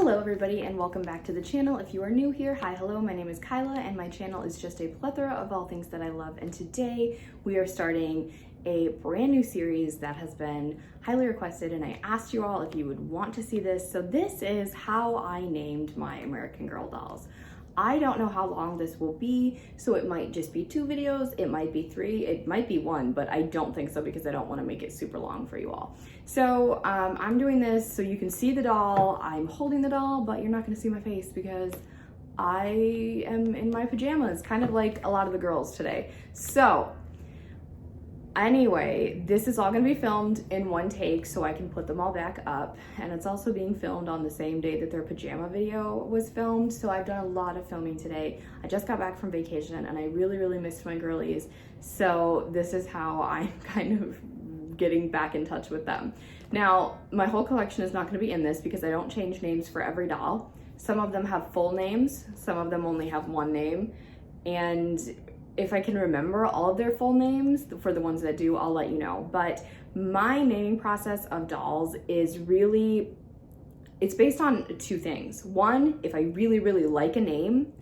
Hello everybody and welcome back to the channel. If you are new here, hi, hello, my name is Kyla and my channel is just a plethora of all things that I love, and today we are starting a brand new series that has been highly requested, and I asked you all if you would want to see this. So this is how I named my American Girl dolls. I don't know how long this will be, so it might just be 2 videos, it might be 3, it might be 1, but I don't think so because I don't want to make it super long for you all. So I'm doing this so you can see the doll. I'm holding the doll, but you're not going to see my face because I am in my pajamas, kind of like a lot of the girls today. So anyway, this is all going to be filmed in one take so I can put them all back up, and it's also being filmed on the same day that their pajama video was filmed, so I've done a lot of filming today. I just got back from vacation and I really missed my girlies, so this is how I'm kind of getting back in touch with them. Now, my whole collection is not going to be in this because I don't change names for every doll. Some of them have full names, some of them only have one name, and if I can remember all of their full names, for the ones that do, I'll let you know. But my naming process of dolls is really, it's based on 2 things. One, if I really like a name,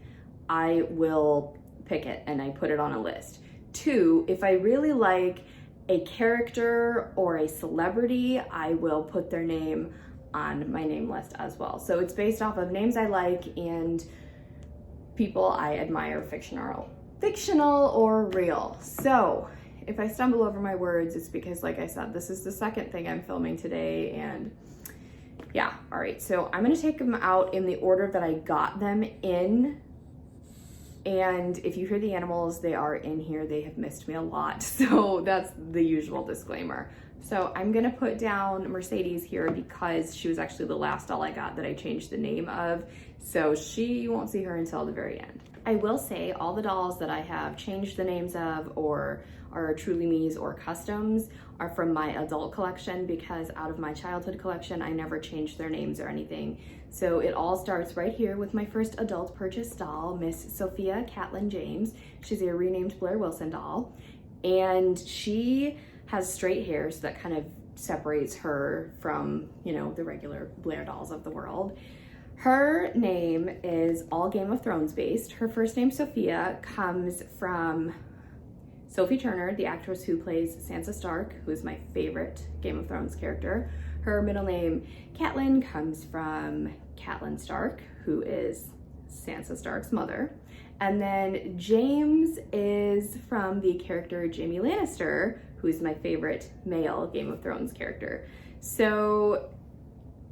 I will pick it and I put it on a list. 2, if I really like a character or a celebrity, I will put their name on my name list as well. So it's based off of names I like and people I admire, fictional or real. So if I stumble over my words, it's because, like I said, this is the second thing I'm filming today, and yeah, all right. So I'm gonna take them out in the order that I got them in, and if you hear the animals, they are in here. They have missed me a lot, so that's the usual disclaimer. So I'm gonna put down Mercedes here because she was actually the last doll I got that I changed the name of, so you won't see her until the very end. I will say all the dolls that I have changed the names of or are truly me's or customs are from my adult collection, because out of my childhood collection, I never changed their names or anything. So it all starts right here with my first adult purchase doll, Miss Sophia Catelyn James. She's a renamed Blair Wilson doll, and she has straight hair, so that kind of separates her from, you know, the regular Blair dolls of the world. Her name is all Game of Thrones based. Her first name, Sophia, comes from Sophie Turner, the actress who plays Sansa Stark, who is my favorite Game of Thrones character. Her middle name, Catelyn, comes from Catelyn Stark, who is Sansa Stark's mother. And then James is from the character Jaime Lannister, who is my favorite male Game of Thrones character. So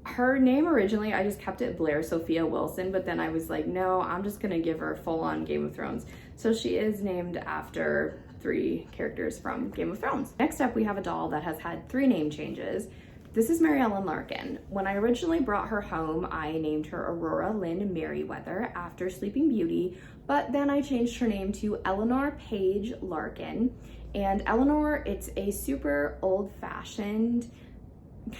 her name originally, I just kept it Blair Sophia Wilson, but then I was like, no, I'm just gonna give her full-on Game of Thrones. So she is named after 3 characters from Game of Thrones. Next up, we have a doll that has had 3 name changes. This is Mary Ellen Larkin. When I originally brought her home, I named her Aurora Lynn Merriweather after Sleeping Beauty, but then I changed her name to Eleanor Paige Larkin. And Eleanor, it's a super old-fashioned,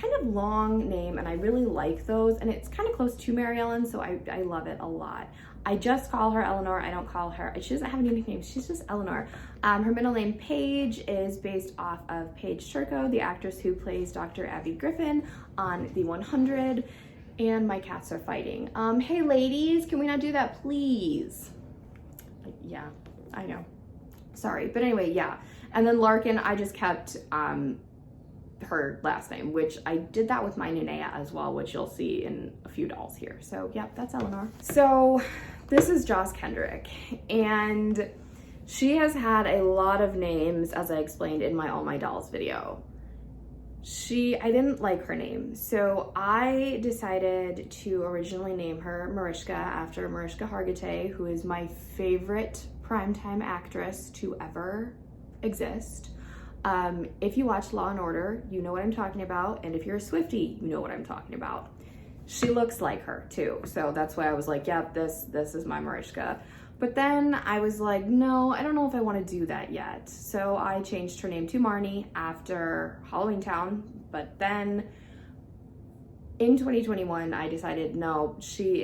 kind of long name, and I really like those, and it's kind of close to Mary Ellen, so I love it a lot. I just call her Eleanor. I don't call her, she doesn't have any nicknames, she's just Eleanor. Her middle name, Paige, is based off of Paige Turco, the actress who plays Dr. Abby Griffin on The 100, and my cats are fighting. Hey ladies, can we not do that, please? Yeah, I know. Sorry, but anyway, yeah. And then Larkin, I just kept her last name, which I did that with my Nenea as well, which you'll see in a few dolls here. So yeah, that's Eleanor. So this is Joss Kendrick, and she has had a lot of names, as I explained in my All My Dolls video. I didn't like her name, so I decided to originally name her Marishka after Marishka Hargitay, who is my favorite primetime actress to ever exist. If you watch Law & Order, you know what I'm talking about, and if you're a Swiftie, you know what I'm talking about. She looks like her too, so that's why I was like, yep, this is my Marishka. But then I was like, no, I don't know if I want to do that yet. So I changed her name to Marnie after Halloween Town, but then in 2021, I decided, no, she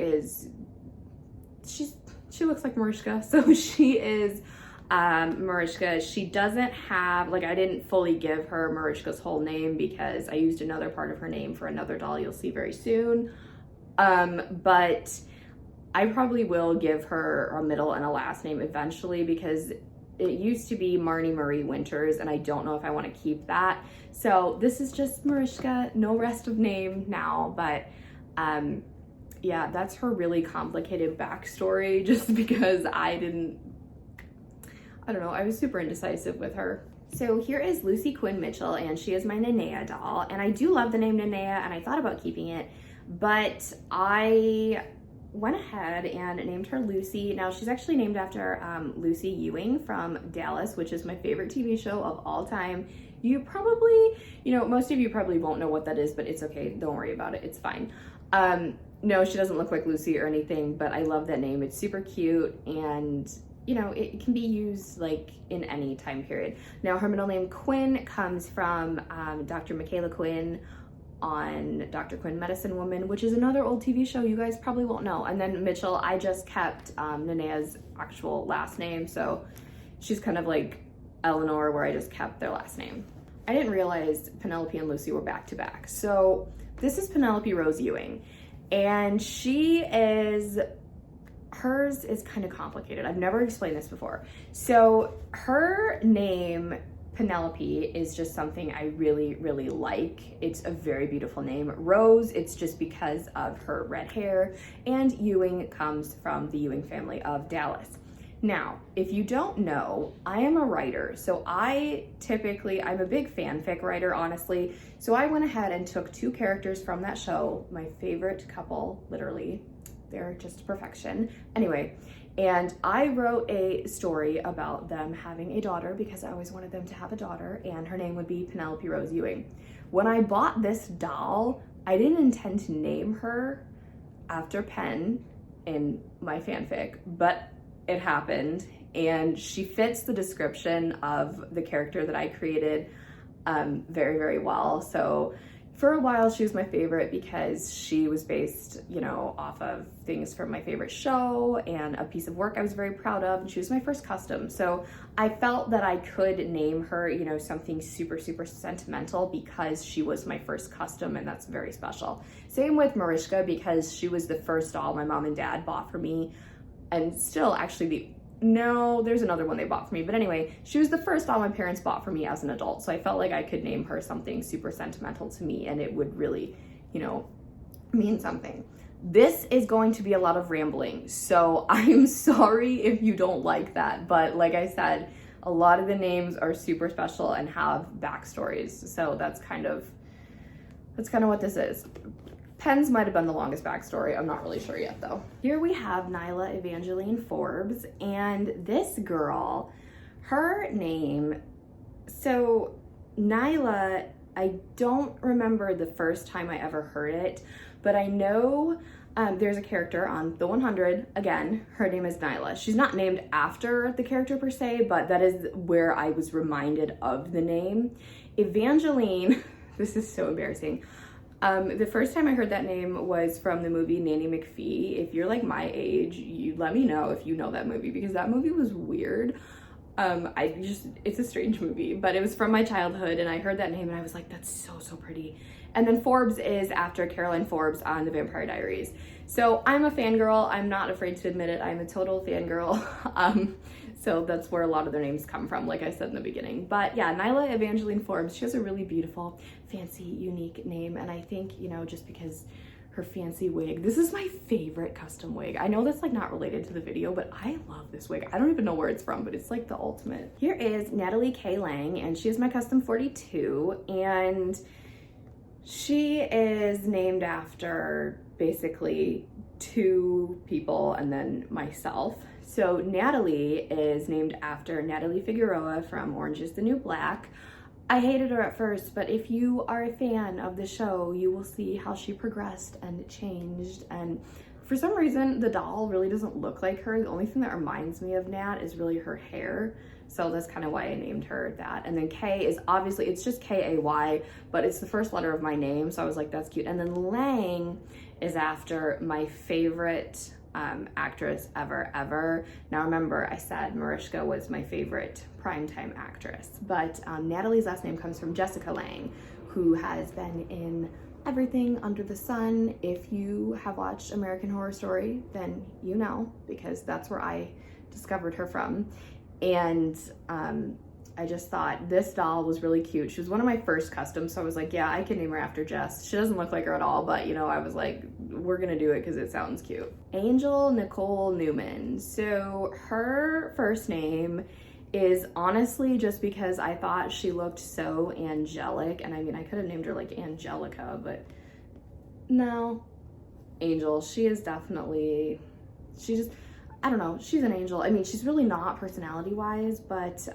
looks like Marishka, so she is Marishka. She doesn't have, like, I didn't fully give her Marishka's whole name because I used another part of her name for another doll you'll see very soon. But I probably will give her a middle and a last name eventually, because it used to be Marnie Marie Winters, and I don't know if I want to keep that. So this is just Marishka, no rest of name now, but yeah, that's her really complicated backstory, just because I don't know, I was super indecisive with her. So here is Lucy Quinn Mitchell, and she is my Nenea doll, and I do love the name Nenea, and I thought about keeping it, but I went ahead and named her Lucy. Now she's actually named after Lucy Ewing from Dallas, which is my favorite TV show of all time. You probably, most of you probably won't know what that is, but it's okay, don't worry about it, it's fine. No, she doesn't look like Lucy or anything, but I love that name. It's super cute, and it can be used like in any time period. Now her middle name Quinn comes from Dr. Michaela Quinn on Dr. Quinn Medicine Woman, which is another old TV show you guys probably won't know. And then Mitchell, I just kept Nenea's actual last name, so she's kind of like Eleanor, where I just kept their last name. I didn't realize Penelope and Lucy were back to back. So this is Penelope Rose Ewing, and hers is kind of complicated. I've never explained this before. So her name, Penelope, is just something I really, really like. It's a very beautiful name. Rose, it's just because of her red hair, and Ewing comes from the Ewing family of Dallas. Now, if you don't know, I am a writer, so I'm a big fanfic writer, honestly. So I went ahead and took 2 characters from that show, my favorite couple, literally. They're just perfection. Anyway, and I wrote a story about them having a daughter, because I always wanted them to have a daughter, and her name would be Penelope Rose Ewing. When I bought this doll, I didn't intend to name her after Pen in my fanfic, but it happened, and she fits the description of the character that I created very, very well. So for a while, she was my favorite because she was based, off of things from my favorite show and a piece of work I was very proud of, and she was my first custom. So I felt that I could name her, something super, super sentimental, because she was my first custom, and that's very special. Same with Marishka, because she was the first doll my mom and dad bought for me, and still actually there's another one they bought for me. But anyway, she was the first doll my parents bought for me as an adult. So I felt like I could name her something super sentimental to me, and it would really, mean something. This is going to be a lot of rambling, so I'm sorry if you don't like that. But like I said, a lot of the names are super special and have backstories. So that's kind of what this is. Pen's might have been the longest backstory. I'm not really sure yet though. Here we have Nyla Evangeline Forbes, and this girl, her name, so Nyla, I don't remember the first time I ever heard it, but I know there's a character on The 100, again, her name is Nyla. She's not named after the character per se, but that is where I was reminded of the name. Evangeline, this is so embarrassing. The first time I heard that name was from the movie Nanny McPhee. If you're like my age, you let me know if you know that movie, because that movie was weird. It's a strange movie, but it was from my childhood, and I heard that name and I was like, that's so, so pretty. And then Forbes is after Caroline Forbes on The Vampire Diaries. So I'm a fangirl. I'm not afraid to admit it. I'm a total fangirl. So that's where a lot of their names come from, like I said in the beginning. But yeah, Nyla Evangeline Forbes, she has a really beautiful, fancy, unique name. And I think, just because her fancy wig, this is my favorite custom wig. I know that's like not related to the video, but I love this wig. I don't even know where it's from, but it's like the ultimate. Here is Natalie K Lange, and she is my custom 42. And she is named after basically 2 people and then myself. So Natalie is named after Natalie Figueroa from Orange is the New Black. I hated her at first, but if you are a fan of the show, you will see how she progressed and changed. And for some reason, the doll really doesn't look like her. The only thing that reminds me of Nat is really her hair. So that's kind of why I named her that. And then K is obviously, it's just K-A-Y, but it's the first letter of my name. So I was like, that's cute. And then Lange is after my favorite actress ever. Now remember, I said Marishka was my favorite primetime actress, but Natalie's last name comes from Jessica Lange, who has been in everything under the sun. If you have watched American Horror Story, then you know, because that's where I discovered her from. And I just thought this doll was really cute. She was one of my first customs, so I was like, yeah, I can name her after Jess. She doesn't look like her at all, but you know, I was like, we're gonna do it because it sounds cute. Angel Nicole Newman. So her first name is honestly just because I thought she looked so angelic, and I mean, I could have named her like Angelica, but no, Angel. She is definitely, she just, I don't know, she's an angel. I mean, she's really not personality-wise, but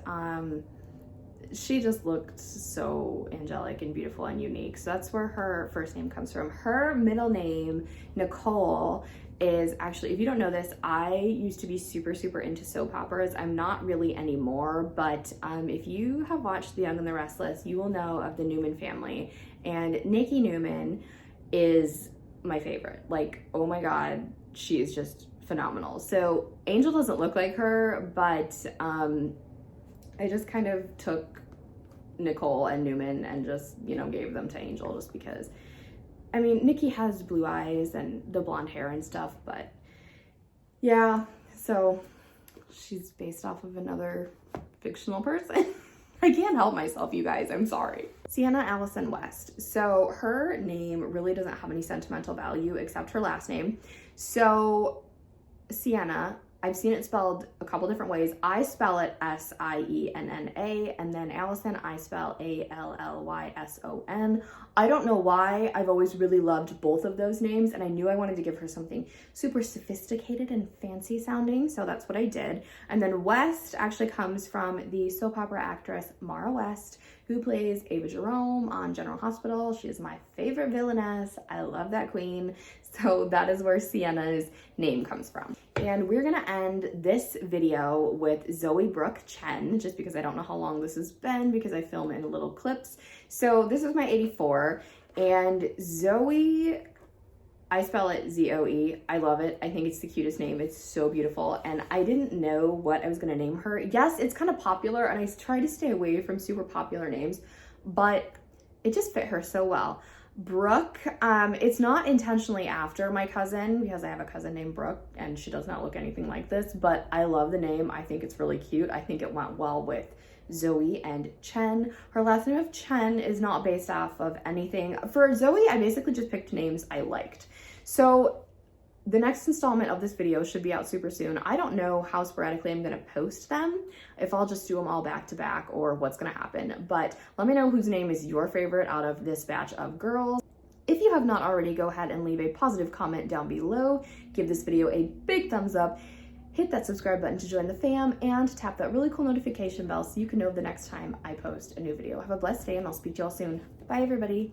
she just looked so angelic and beautiful and unique. So that's where her first name comes from. Her middle name, Nicole, is actually, if you don't know this, I used to be super into soap operas. I'm not really anymore, but if you have watched The Young and the Restless, you will know of the Newman family. And Nikki Newman is my favorite. Like, oh my God, she is just phenomenal. So Angel doesn't look like her, but I just kind of took Nicole and Newman and just, you know, gave them to Angel just because, I mean, Nikki has blue eyes and the blonde hair and stuff, but yeah, so she's based off of another fictional person. I can't help myself, you guys, I'm sorry. Sienna Allison West. So her name really doesn't have any sentimental value except her last name. So Sienna, I've seen it spelled a couple different ways. I spell it S-I-E-N-N-A, and then Allison, I spell A-L-L-Y-S-O-N. I don't know why. I've always really loved both of those names, and I knew I wanted to give her something super sophisticated and fancy sounding, so that's what I did. And then West actually comes from the soap opera actress Mara West, who plays Ava Jerome on General Hospital. She is my favorite villainess. I love that queen. So that is where Sienna's name comes from. And we're gonna end this video with Zoe Brook Chen, just because I don't know how long this has been because I film in little clips. So this is my 84, and Zoe, I spell it Z-O-E. I love it. I think it's the cutest name. It's so beautiful. And I didn't know what I was gonna name her. Yes, it's kind of popular, and I try to stay away from super popular names, but it just fit her so well. Brooke, it's not intentionally after my cousin, because I have a cousin named Brooke and she does not look anything like this, but I love the name. I think it's really cute. I think it went well with Zoe and Chen. Her last name of Chen is not based off of anything. For Zoe, I basically just picked names I liked. So the next installment of this video should be out super soon. I don't know how sporadically I'm gonna post them, if I'll just do them all back to back or what's gonna happen, but let me know whose name is your favorite out of this batch of girls. If you have not already, go ahead and leave a positive comment down below. Give this video a big thumbs up, hit that subscribe button to join the fam, and tap that really cool notification bell so you can know the next time I post a new video. Have a blessed day, and I'll speak to y'all soon. Bye, everybody.